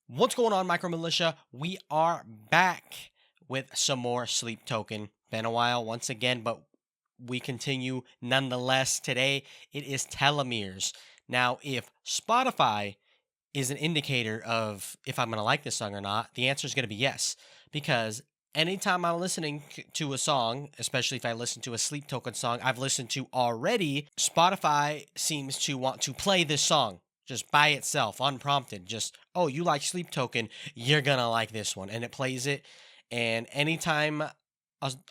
What's going on, Micro Militia? We are back with some more Sleep Token. Been a while once again, but we continue nonetheless. Today, it is Telomeres. Now, if Spotify is an indicator of if I'm going to like this song or not, the answer is going to be yes. Because anytime I'm listening to a song, especially if I listen to a Sleep Token song I've listened to already, Spotify seems to want to play this song just by itself, unprompted. Just, oh, you like Sleep Token, you're going to like this one. And it plays it. And anytime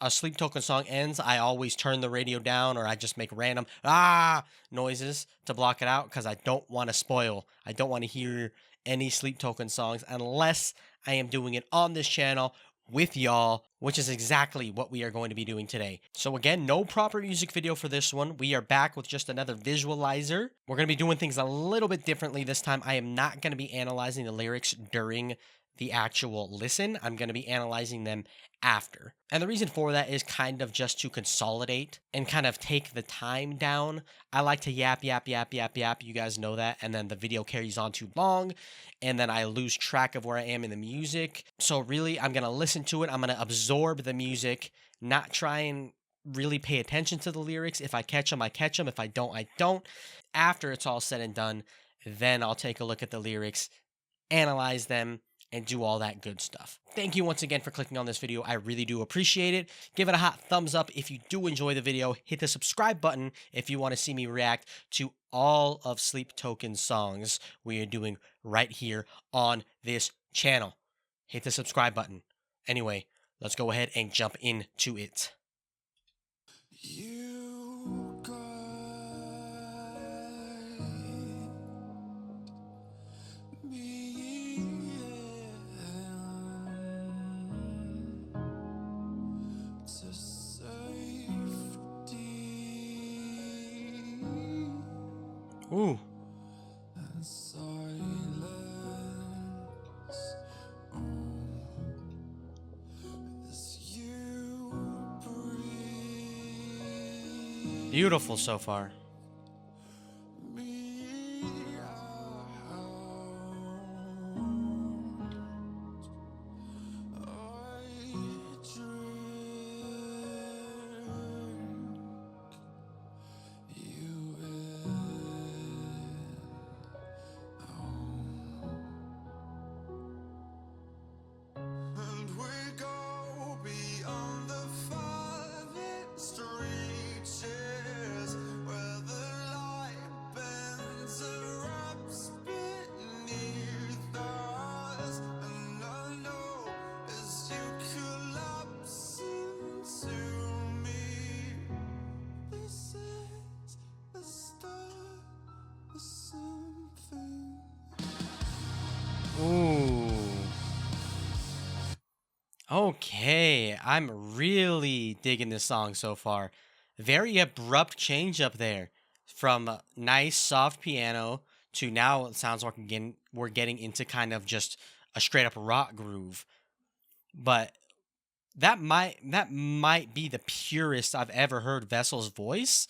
a Sleep Token song ends, I always turn the radio down or I just make random noises to block it out because I don't want to spoil. I don't want to hear any Sleep Token songs unless I am doing it on this channel with y'all, which is exactly what we are going to be doing today. So again, no proper music video for this one. We are back with just another visualizer. We're going to be doing things a little bit differently this time. I am not going to be analyzing the lyrics during the actual listen. I'm going to be analyzing them after. And the reason for that is kind of just to consolidate and kind of take the time down. I like to yap. You guys know that. And then the video carries on too long. And then I lose track of where I am in the music. So really, I'm going to listen to it. I'm going to absorb the music, not try and really pay attention to the lyrics. If I catch them, I catch them. If I don't, I don't. After it's all said and done, then I'll take a look at the lyrics, analyze them, and do all that good stuff. Thank you once again for clicking on this video. I really do appreciate it. Give it a hot thumbs up if you do enjoy the video. Hit the subscribe button if you want to see me react to all of Sleep Token's songs we are doing right here on this channel. Hit the subscribe button. Anyway, let's go ahead and jump into it. You got me to safety. Ooh. And silence. As you breathe Beautiful so far. me out. I drink you in. And we go beyond the farthest reaches, where the light bends, erupts beneath us. And I know as you collapse into me, this is the start of something. Ooh. Okay, I'm really digging this song so far. Very abrupt change up there from nice soft piano to now it sounds like we're getting into kind of just a straight up rock groove. But that might be the purest I've ever heard Vessel's voice.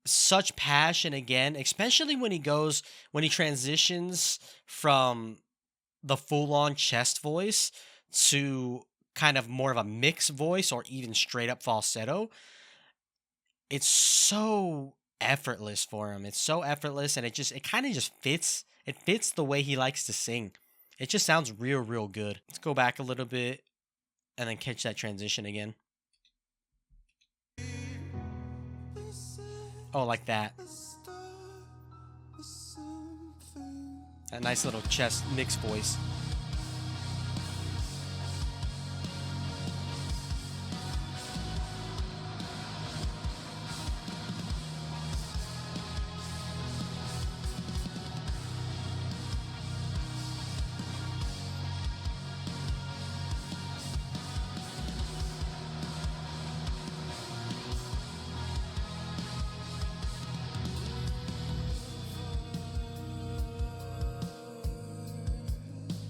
Such passion again, especially when he transitions from the full-on chest voice to kind of more of a mixed voice or even straight up falsetto. It's so effortless for him. It's so effortless, and it kind of just fits. It fits the way he likes to sing. It just sounds real good. Let's go back a little bit and then catch that transition again. Oh, like that. That nice little chest mixed voice.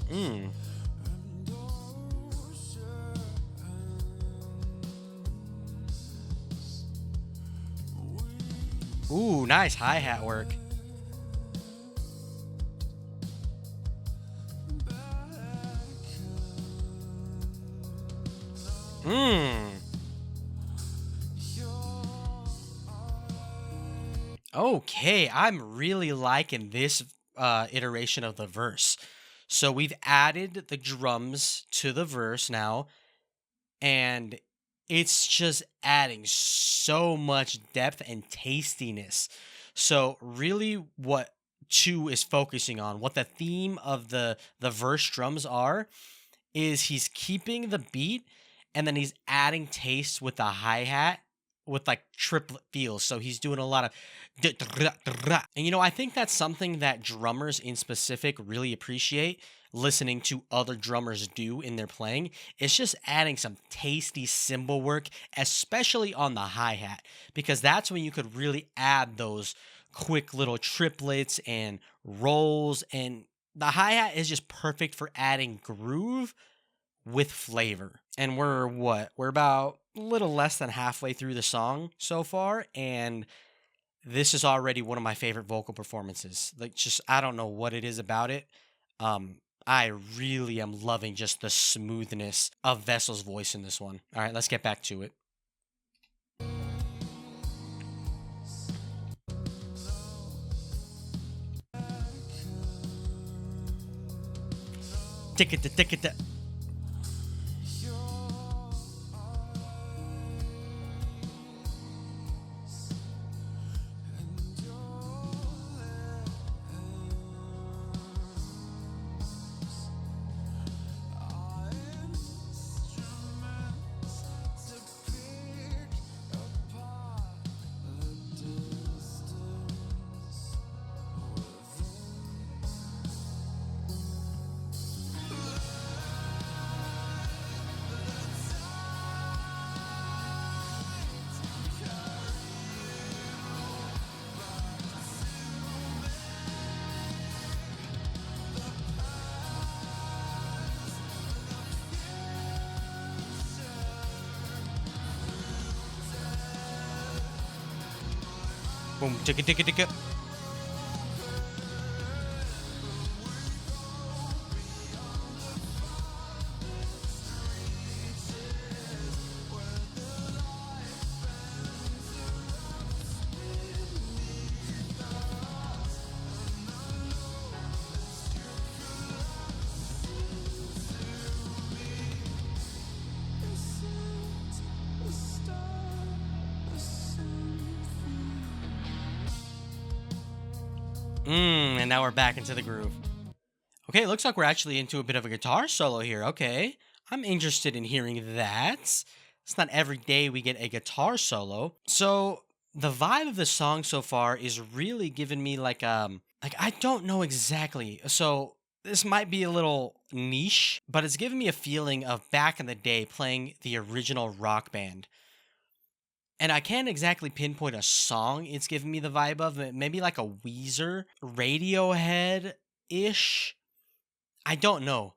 Mm. Ooh, nice hi-hat work. Mm. Okay, I'm really liking this iteration of the verse. So we've added the drums to the verse now, and it's just adding so much depth and tastiness. So really what 2 is focusing on, what the theme of the verse drums are, is he's keeping the beat and then he's adding taste with the hi-hat with like triplet feels. So he's doing a lot of and I think that's something that drummers in specific really appreciate listening to other drummers do in their playing. It's just adding some tasty cymbal work, especially on the hi-hat, because that's when you could really add those quick little triplets and rolls, and the hi-hat is just perfect for adding groove with flavor. And we're what? We're about a little less than halfway through the song so far, and this is already one of my favorite vocal performances. Like, just I don't know what it is about it. I really am loving just the smoothness of Vessel's voice in this one. All right, let's get back to it. Ticket, ticket, boom, ticket, ticket, ticket. And now we're back into the groove. Okay, it looks like we're actually into a bit of a guitar solo here. Okay, I'm interested in hearing that. It's not every day we get a guitar solo. So the vibe of the song so far is really giving me like I don't know exactly. So this might be a little niche, but it's giving me a feeling of back in the day playing the original Rock Band. And I can't exactly pinpoint a song it's giving me the vibe of. Maybe like a Weezer, Radiohead ish. I don't know,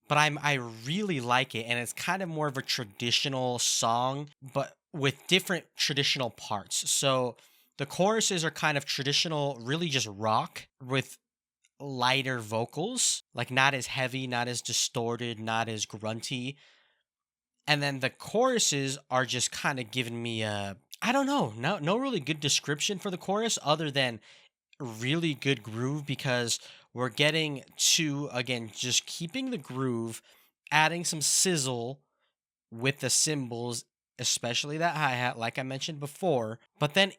but I really like it, and it's kind of more of a traditional song, but with different traditional parts. So the choruses are kind of traditional, really just rock with lighter vocals, like not as heavy, not as distorted, not as grunty. And then the choruses are just kind of giving me a I don't know, no really good description for the chorus other than really good groove, because we're getting to again just keeping the groove, adding some sizzle with the cymbals, especially that hi-hat like I mentioned before, but then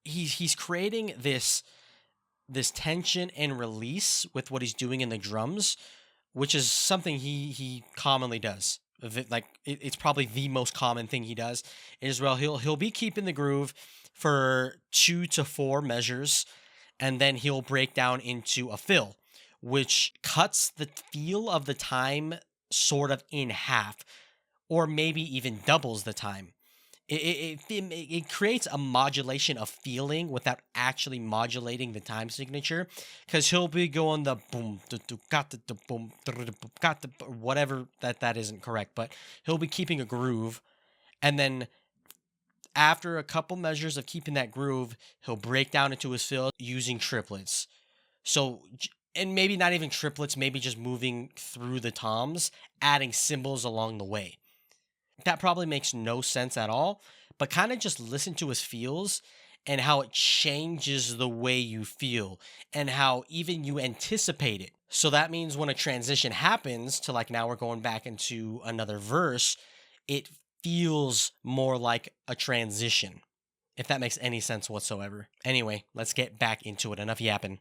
he's creating this tension and release with what he's doing in the drums, which is something he commonly does. It's probably the most common thing he does is, well, he'll be keeping the groove for 2 to 4 measures, and then he'll break down into a fill, which cuts the feel of the time sort of in half, or maybe even doubles the time. It creates a modulation of feeling without actually modulating the time signature, because he'll be going the boom got the boom got the whatever that isn't correct, but he'll be keeping a groove, and then after a couple measures of keeping that groove, he'll break down into his fill using triplets. So, and maybe not even triplets, maybe just moving through the toms, adding cymbals along the way. That probably makes no sense at all, but kind of just listen to his feels and how it changes the way you feel and how even you anticipate it. So that means when a transition happens to like now we're going back into another verse, it feels more like a transition, if that makes any sense whatsoever. Anyway, let's get back into it. Enough yapping.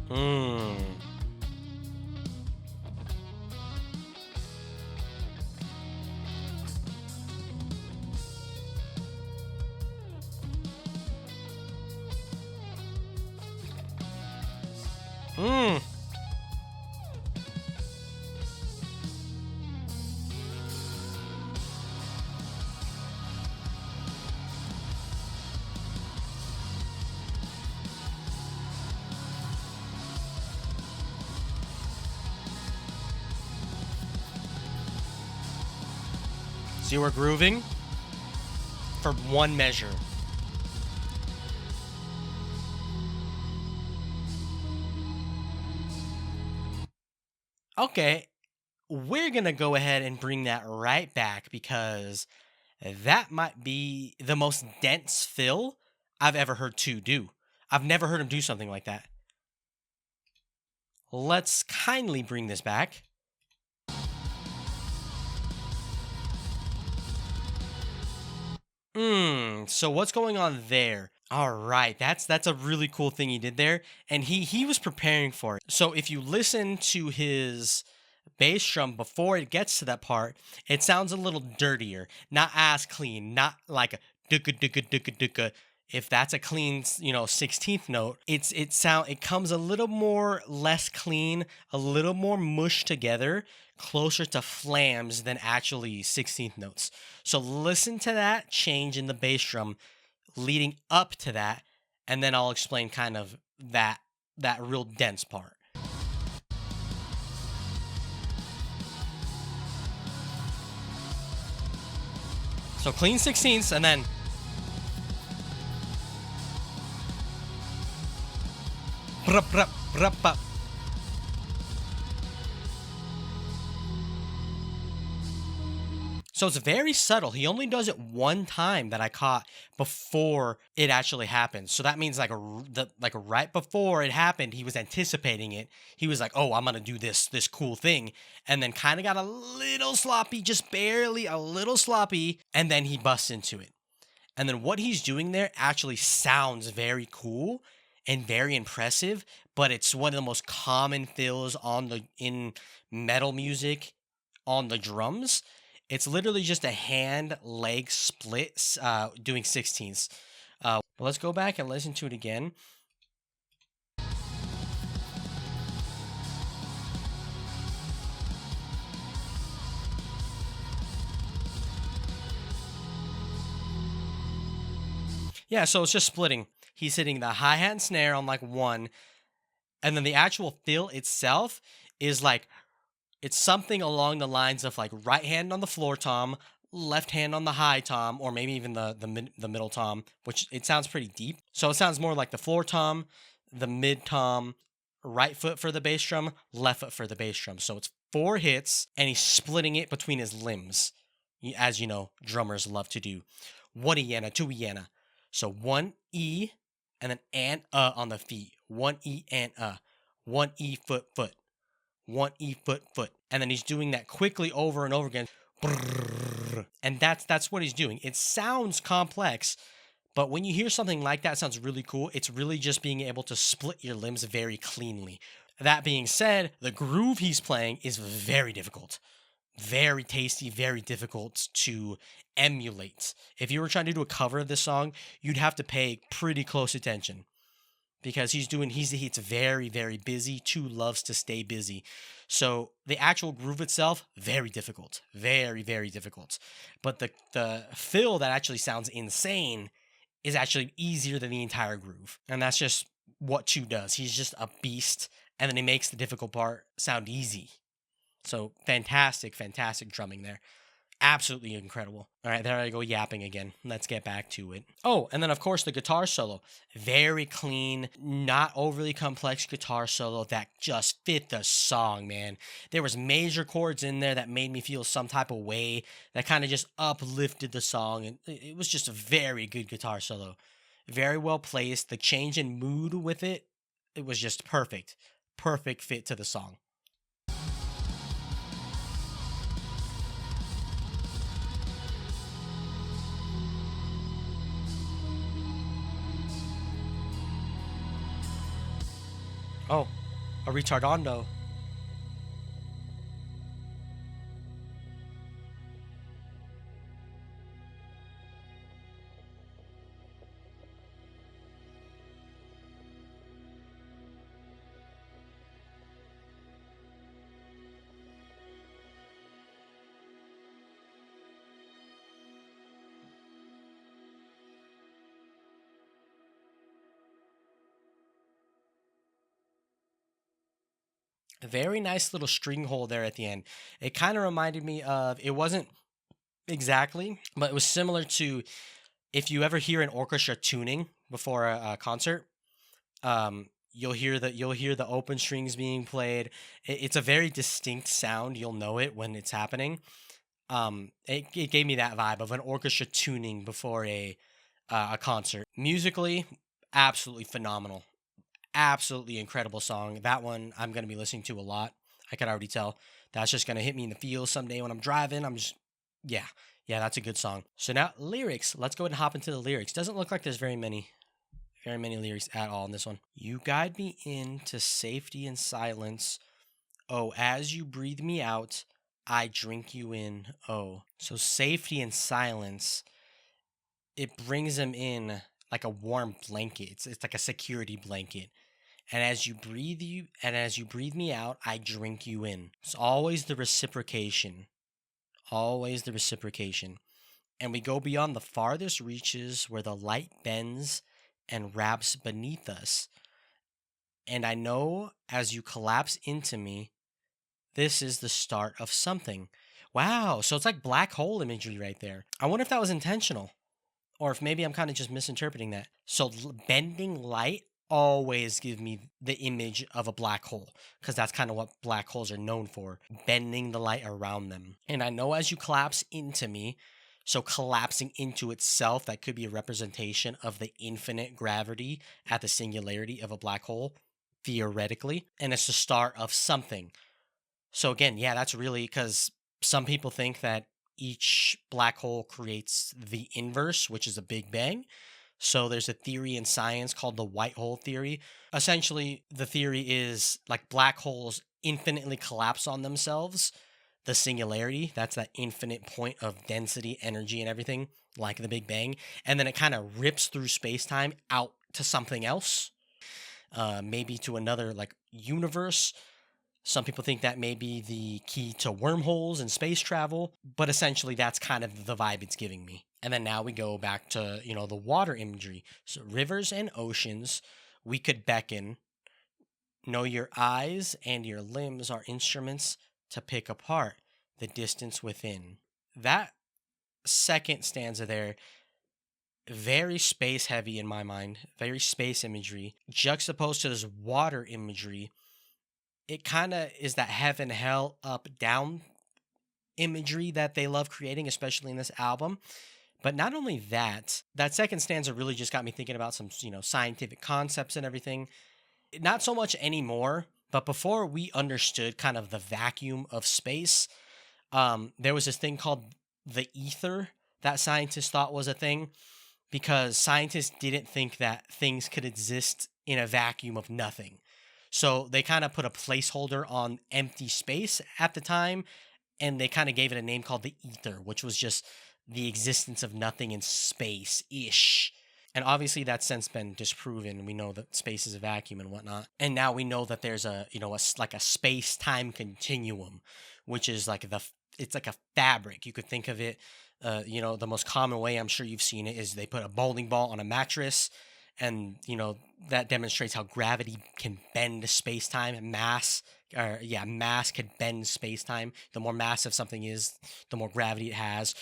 Hmm. Hmm. See, we're grooving for one measure. Okay, we're gonna go ahead and bring that right back because that might be the most dense fill I've ever heard two do. I've never heard him do something like that. Let's kindly bring this back. So what's going on there? All right, that's a really cool thing he did there, and he was preparing for it. So if you listen to his bass drum before it gets to that part, it sounds a little dirtier, not as clean, not like a dooka dooka dooka dooka. If that's a clean, 16th note, it comes a little more less clean, a little more mushed together, closer to flams than actually 16th notes. So listen to that change in the bass drum leading up to that, and then I'll explain kind of that real dense part. So clean 16ths and then brup, brup, brup, brup. So it's very subtle. He only does it one time that I caught before it actually happens. So that means like right before it happened, he was anticipating it. He was like, "Oh, I'm gonna do this cool thing," and then kind of got a little sloppy, just barely a little sloppy, and then he busts into it. And then what he's doing there actually sounds very cool and very impressive, but it's one of the most common fills in metal music on the drums. It's literally just a hand leg split doing 16ths. But let's go back and listen to it again. Yeah, so it's just splitting. He's hitting the hi hat and snare on like one, and then the actual fill itself is like it's something along the lines of like right hand on the floor tom, left hand on the high tom, or maybe even the middle tom, which it sounds pretty deep. So it sounds more like the floor tom, the mid tom, right foot for the bass drum, left foot for the bass drum. So it's four hits, and he's splitting it between his limbs, as you know, drummers love to do. One Iana, two Iana. So one E, and then on the feet. One E and one E foot foot. One E foot foot. And then he's doing that quickly over and over again. And that's what he's doing. It sounds complex, but when you hear something like that, it sounds really cool. It's really just being able to split your limbs very cleanly. That being said, the groove he's playing is very difficult. Very tasty, very difficult to emulate. If you were trying to do a cover of this song, you'd have to pay pretty close attention because he's very very busy. Too loves to stay busy. So the actual groove itself very difficult, very very difficult. But the fill that actually sounds insane is actually easier than the entire groove, and that's just what Chu does. He's just a beast, and then he makes the difficult part sound easy. So fantastic, fantastic drumming there. Absolutely incredible. All right, there I go yapping again. Let's get back to it. Oh, and then of course the guitar solo. Very clean, not overly complex guitar solo that just fit the song, man. There was major chords in there that made me feel some type of way that kind of just uplifted the song and it was just a very good guitar solo. Very well placed. The change in mood with it, it was just perfect. Perfect fit to the song. Oh, a retardando. A very nice little string hole there at the end. It kind of reminded me of, it wasn't exactly, but it was similar to if you ever hear an orchestra tuning before a concert. You'll hear the open strings being played. It's a very distinct sound. You'll know it when it's happening. It gave me that vibe of an orchestra tuning before a concert. Musically, absolutely phenomenal, absolutely incredible song. That one I'm gonna be listening to a lot. I can already tell. That's just gonna hit me in the feels someday when I'm driving. Yeah, yeah, that's a good song. So now lyrics. Let's go ahead and hop into the lyrics. Doesn't look like there's very many lyrics at all in this one. You guide me into safety and silence. Oh, as you breathe me out, I drink you in. Oh, so safety and silence. It brings them in like a warm blanket. It's like a security blanket. And as you breathe me out, I drink you in. It's always the reciprocation. Always the reciprocation. And we go beyond the farthest reaches where the light bends and wraps beneath us. And I know as you collapse into me, this is the start of something. Wow, so it's like black hole imagery right there. I wonder if that was intentional or if maybe I'm kind of just misinterpreting that. So bending light always give me the image of a black hole because that's kind of what black holes are known for, bending the light around them. And I know as you collapse into me, so collapsing into itself, that could be a representation of the infinite gravity at the singularity of a black hole, theoretically, and it's the start of something. So again, yeah, that's really because some people think that each black hole creates the inverse, which is a Big Bang. So there's a theory in science called the white hole theory. Essentially, the theory is like black holes infinitely collapse on themselves. The singularity, that's that infinite point of density, energy, and everything, like the Big Bang. And then it kind of rips through space time out to something else, maybe to another like universe. Some people think that may be the key to wormholes and space travel, but essentially that's kind of the vibe it's giving me. And then now we go back to, the water imagery. So rivers and oceans, we could beckon. Know your eyes and your limbs are instruments to pick apart the distance within. That second stanza there, very space heavy in my mind, very space imagery, juxtaposed to this water imagery. It kind of is that heaven, hell, up, down imagery that they love creating, especially in this album. But not only that, that second stanza really just got me thinking about some, scientific concepts and everything. Not so much anymore, but before we understood kind of the vacuum of space, there was this thing called the ether that scientists thought was a thing because scientists didn't think that things could exist in a vacuum of nothing. So they kind of put a placeholder on empty space at the time, and they kind of gave it a name called the ether, which was just the existence of nothing in space ish. And obviously, that's since been disproven. We know that space is a vacuum and whatnot. And now we know that there's like a space time continuum, which is like it's like a fabric. You could think of it, the most common way I'm sure you've seen it is they put a bowling ball on a mattress And, that demonstrates how gravity can bend space-time. Mass can bend space-time. The more massive something is, the more gravity it has,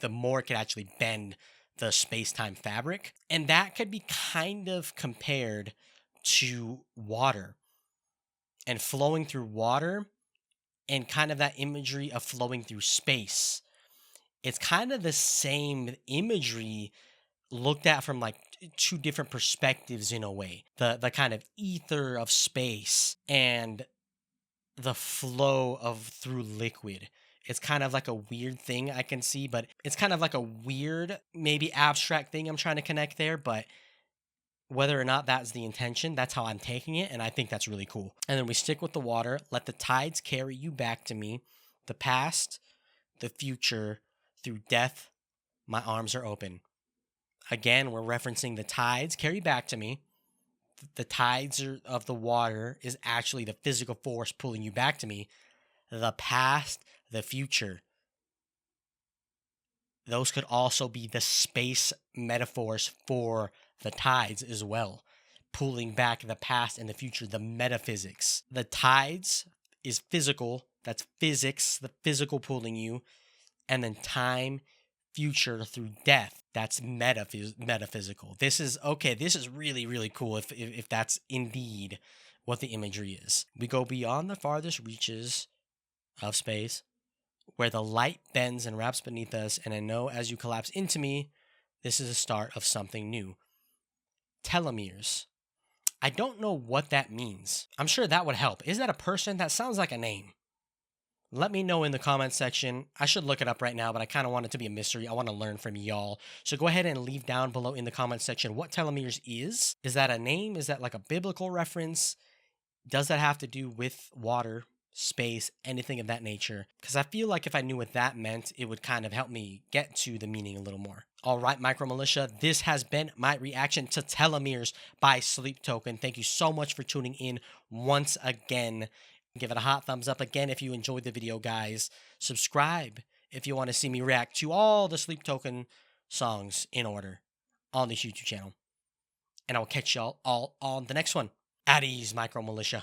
the more it could actually bend the space-time fabric. And that could be kind of compared to water and flowing through water, and kind of that imagery of flowing through space. It's kind of the same imagery looked at from like two different perspectives in a way. The kind of ether of space and the flow of through liquid. It's kind of like a weird thing I can see, but it's kind of like a weird, maybe abstract thing I'm trying to connect there, but whether or not that's the intention, that's how I'm taking it, and I think that's really cool. And then we stick with the water. Let the tides carry you back to me. The past, the future, through death, my arms are open. Again, we're referencing the tides carry back to me. The tides of the water is actually the physical force pulling you back to me. The past, the future. Those could also be the space metaphors for the tides as well, pulling back the past and the future, the metaphysics. The tides is physical, that's physics, the physical pulling you, and then time, future through death, that's metaphysical. This is really, really cool if that's indeed what the imagery is. We go beyond the farthest reaches of space, where the light bends and wraps beneath us, and I know as you collapse into me, this is the start of something new. Telomeres. I don't know what that means. I'm sure that would help. Is that a person? That sounds like a name. Let me know in the comments section. I should look it up right now, but I kind of want it to be a mystery. I want to learn from y'all. So go ahead and leave down below in the comments section what telomeres is. Is that a name? Is that like a biblical reference? Does that have to do with water, space, anything of that nature? Because I feel like if I knew what that meant, it would kind of help me get to the meaning a little more. All right, Micro Militia, this has been my reaction to Telomeres by Sleep Token. Thank you so much for tuning in once again. Give it a hot thumbs up again if you enjoyed the video, guys. Subscribe if you want to see me react to all the Sleep Token songs in order on this YouTube channel. And I will catch y'all all on the next one. At ease, Micro Militia.